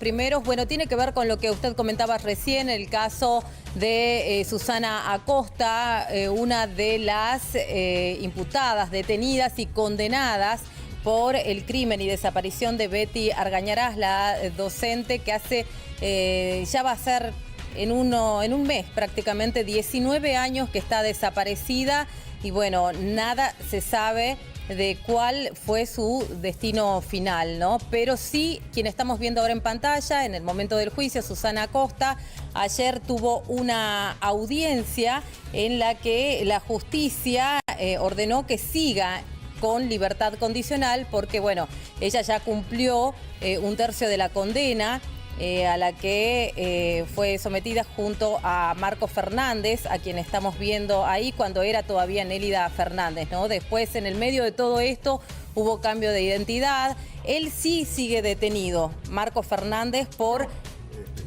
Primeros, bueno, tiene que ver con lo que usted comentaba recién, el caso de Susana Acosta, una de las imputadas, detenidas y condenadas por el crimen y desaparición de Betty Argañarás, la docente que hace, ya va a ser en un mes prácticamente, 19 años que está desaparecida y bueno, nada se sabe de cuál fue su destino final, ¿no? Pero sí, quien estamos viendo ahora en pantalla, en el momento del juicio, Susana Acosta, ayer tuvo una audiencia en la que la justicia ordenó que siga con libertad condicional porque, bueno, ella ya cumplió un tercio de la condena a la que fue sometida junto a Marcos Fernández, a quien estamos viendo ahí cuando era todavía Nélida Fernández, ¿no? Después, en el medio de todo esto, hubo cambio de identidad. Él sí sigue detenido, Marcos Fernández, por...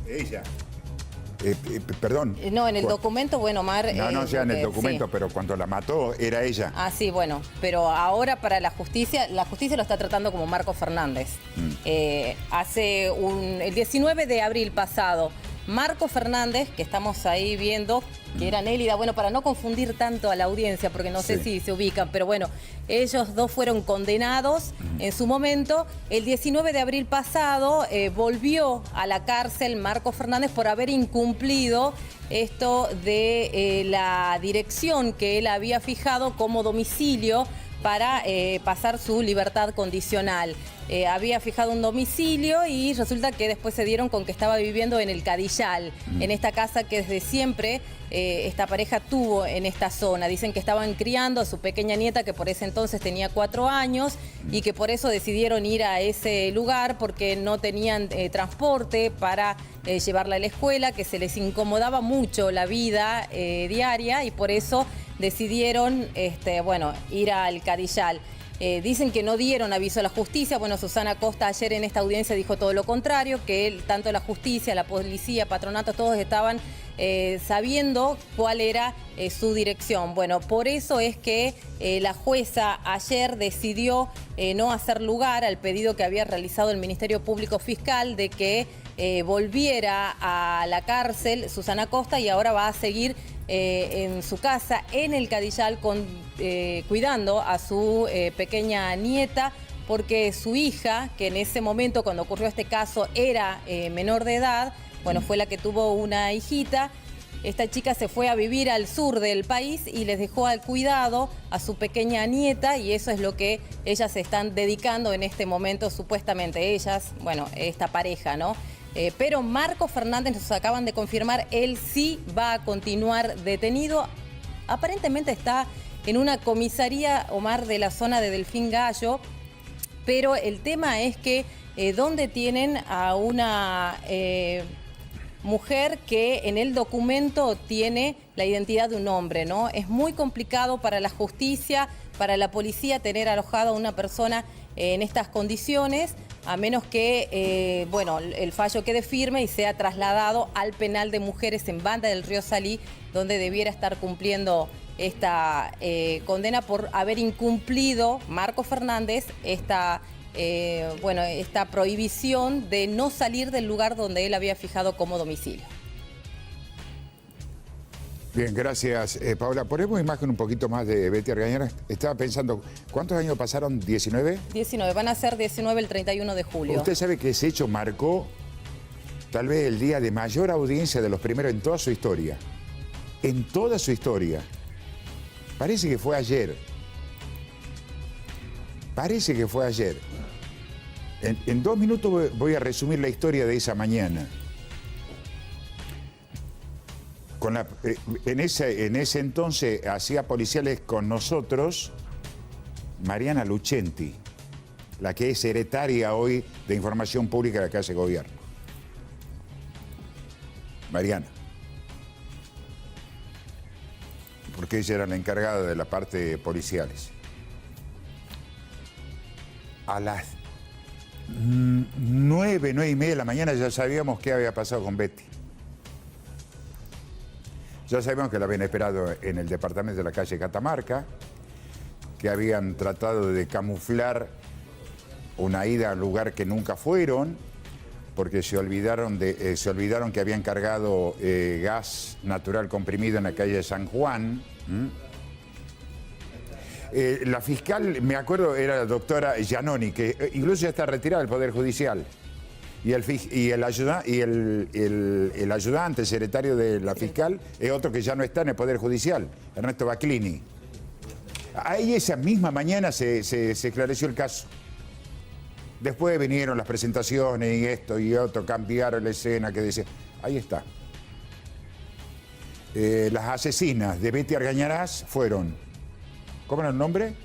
Ella. Perdón. No, en el documento, bueno, Omar... No, ya en el documento, sí. Pero cuando la mató era ella. Ah, sí, bueno, pero ahora para la justicia lo está tratando como Marcos Fernández. El 19 de abril pasado, Marcos Fernández, que estamos ahí viendo, que era Nélida, bueno, para no confundir tanto a la audiencia, porque no sé si se ubican, pero bueno, ellos dos fueron condenados en su momento. El 19 de abril pasado volvió a la cárcel Marcos Fernández por haber incumplido esto de la dirección que él había fijado como domicilio para pasar su libertad condicional. Había fijado un domicilio y resulta que después se dieron con que estaba viviendo en el Cadillal, en esta casa que desde siempre esta pareja tuvo en esta zona. Dicen que estaban criando a su pequeña nieta, que por ese entonces tenía 4 años, y que por eso decidieron ir a ese lugar porque no tenían transporte para llevarla a la escuela, que se les incomodaba mucho la vida diaria y por eso decidieron ir al Cadillal. Dicen que no dieron aviso a la justicia. Bueno, Susana Acosta ayer en esta audiencia dijo todo lo contrario, que tanto la justicia, la policía, patronato, todos estaban sabiendo cuál era su dirección. Bueno, por eso es que la jueza ayer decidió no hacer lugar al pedido que había realizado el Ministerio Público Fiscal de que volviera a la cárcel Susana Acosta y ahora va a seguir en su casa, en el Cadillal, cuidando a su pequeña nieta, porque su hija, que en ese momento, cuando ocurrió este caso, era menor de edad, bueno, fue la que tuvo una hijita. Esta chica se fue a vivir al sur del país y les dejó al cuidado a su pequeña nieta y eso es lo que ellas se están dedicando en este momento, supuestamente ellas, bueno, esta pareja, ¿no? Pero Marcos Fernández, nos acaban de confirmar, él sí va a continuar detenido. Aparentemente está en una comisaría, Omar, de la zona de Delfín Gallo, pero el tema es que donde tienen a una mujer que en el documento tiene la identidad de un hombre, ¿no? Es muy complicado para la justicia, para la policía tener alojada a una persona en estas condiciones, a menos que el fallo quede firme y sea trasladado al penal de mujeres en Banda del Río Salí, donde debiera estar cumpliendo esta condena por haber incumplido Marcos Fernández esta prohibición de no salir del lugar donde él había fijado como domicilio. Bien, gracias, Paola. Ponemos imagen un poquito más de Betty Argañarás. Estaba pensando, ¿cuántos años pasaron? ¿19? 19, van a ser 19 el 31 de julio. Usted sabe que ese hecho marcó tal vez el día de mayor audiencia de los primeros en toda su historia. En toda su historia. Parece que fue ayer. Parece que fue ayer. En 2 minutos voy a resumir la historia de esa mañana. En ese entonces hacía policiales con nosotros Mariana Lucenti, la que es secretaria hoy de Información Pública de la Casa de Gobierno. Mariana. Porque ella era la encargada de la parte de policiales. A las 9:30 de la mañana ya sabíamos qué había pasado con Betty. Ya sabíamos que la habían esperado en el departamento de la calle Catamarca, que habían tratado de camuflar una ida al lugar que nunca fueron, porque se olvidaron que habían cargado gas natural comprimido en la calle de San Juan. La fiscal, me acuerdo, era la doctora Giannoni, que incluso ya está retirada del Poder Judicial. Y el ayudante secretario de la fiscal es otro que ya no está en el Poder Judicial, Ernesto Baclini. Ahí esa misma mañana se esclareció el caso. Después vinieron las presentaciones y esto y otro, cambiaron la escena que decía. Ahí está. Las asesinas de Betty Argañarás fueron, ¿cómo era el nombre?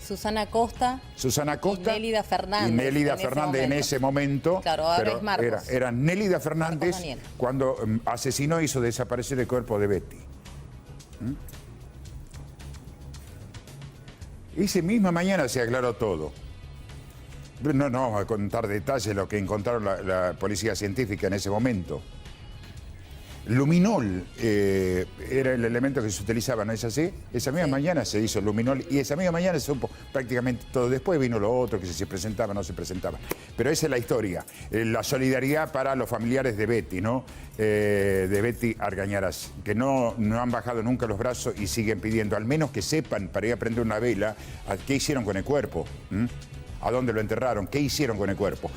Susana Costa. Susana Costa. Y Nélida Fernández. Y Nélida Fernández en ese momento. Claro, ahora es Marcos. Era Nélida Fernández cuando asesinó e hizo desaparecer el cuerpo de Betty. Esa misma mañana se aclaró todo. No vamos a contar detalles de lo que encontraron la policía científica en ese momento. Luminol era el elemento que se utilizaba, ¿no es así? Esa misma mañana se hizo luminol y esa misma mañana se supo prácticamente todo. Después vino lo otro, que si se presentaba o no se presentaba. Pero esa es la historia. La solidaridad para los familiares de Betty, ¿no? De Betty Argañarás, que no han bajado nunca los brazos y siguen pidiendo, al menos que sepan, para ir a prender una vela, qué hicieron con el cuerpo, ¿a dónde lo enterraron, qué hicieron con el cuerpo.